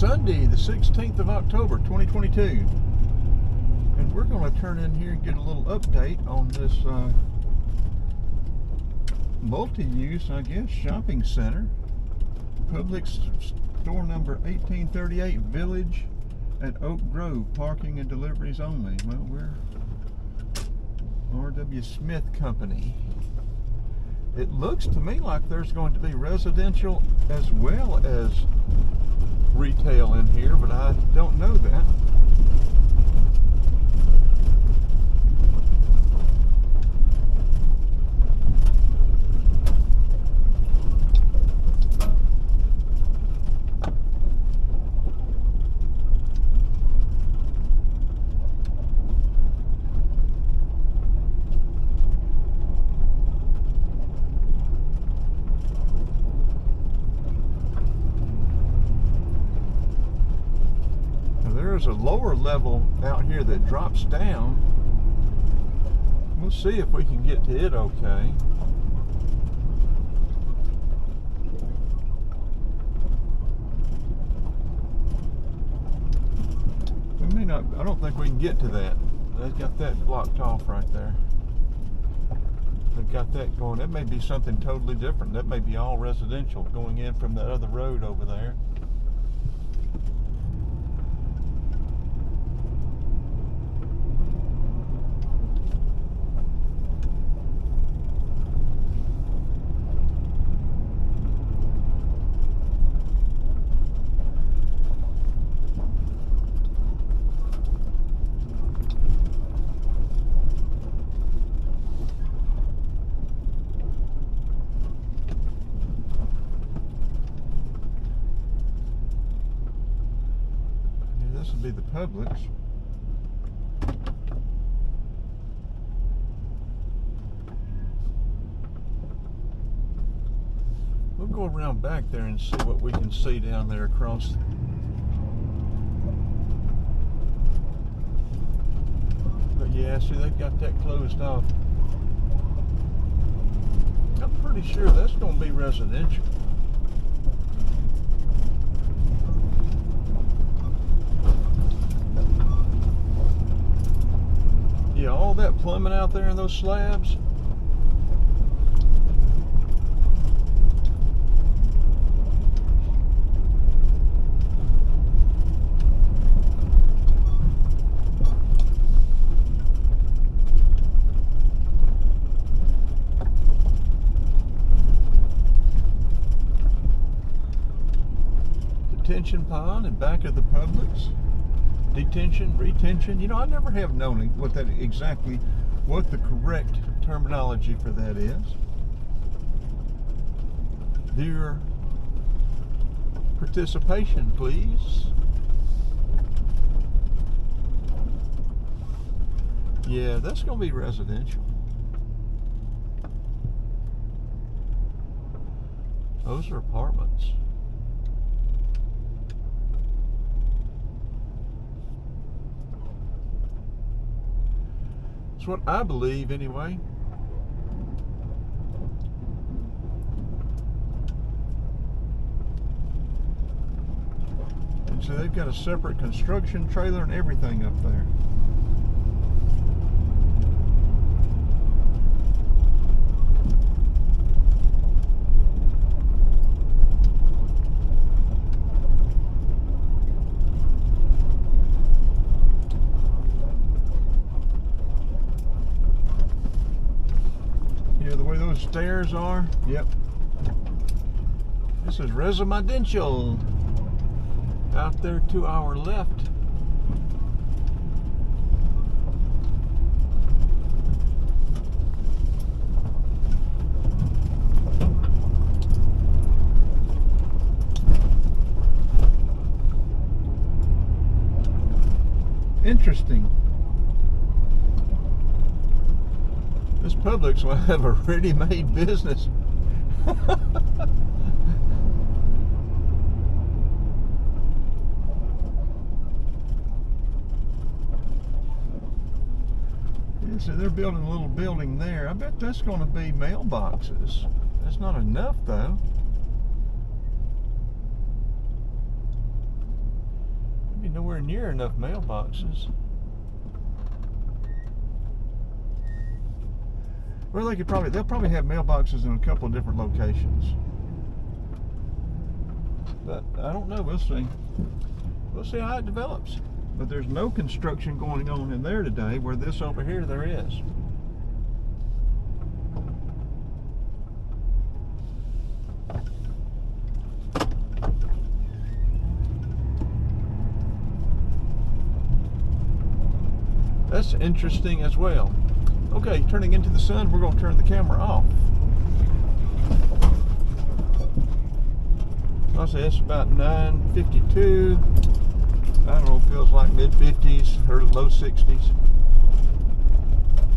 Sunday, the 16th of October, 2022. And we're going to turn in here and get a little update on this multi-use, I guess, shopping center. Public store number 1838, Village at Oak Grove, parking and deliveries only. Well, we're R.W. Smith Company. It looks to me like there's going to be residential as well as retail in here, but I don't know that. There's a lower level out here that drops down. We'll see if we can get to it okay. We may not, I don't think we can get to that. They've got that blocked off right there. They've got that going. That may be something totally different. That may be all residential going in from that other road over there. This will be the Publix. We'll go around back there and see what we can see down there across. But yeah, see, they've got that closed off. I'm pretty sure that's going to be residential. Yeah, all that plumbing out there in those slabs. Detention pond and back of the Publix. Detention, retention. You know, I never have known what that exactly, what the correct terminology for that is. Viewer participation, please. Yeah, that's going to be residential. Those are apartments. That's what I believe, anyway. And so they've got a separate construction trailer and everything up there. The way those stairs are, yep. This is residential. Out there to our left. Interesting. This Publix will have a ready-made business. Yeah, so they're building a little building there. I bet that's going to be mailboxes. That's not enough, though. anywhere near enough mailboxes. Well, they'll probably have mailboxes in a couple of different locations. But I don't know, we'll see. We'll see how it develops. But there's no construction going on in there today, where this over here there is. That's interesting as well. Okay, turning into the sun, we're going to turn the camera off. I'll say it's about 9:52. I don't know, feels like mid-50s or low 60s.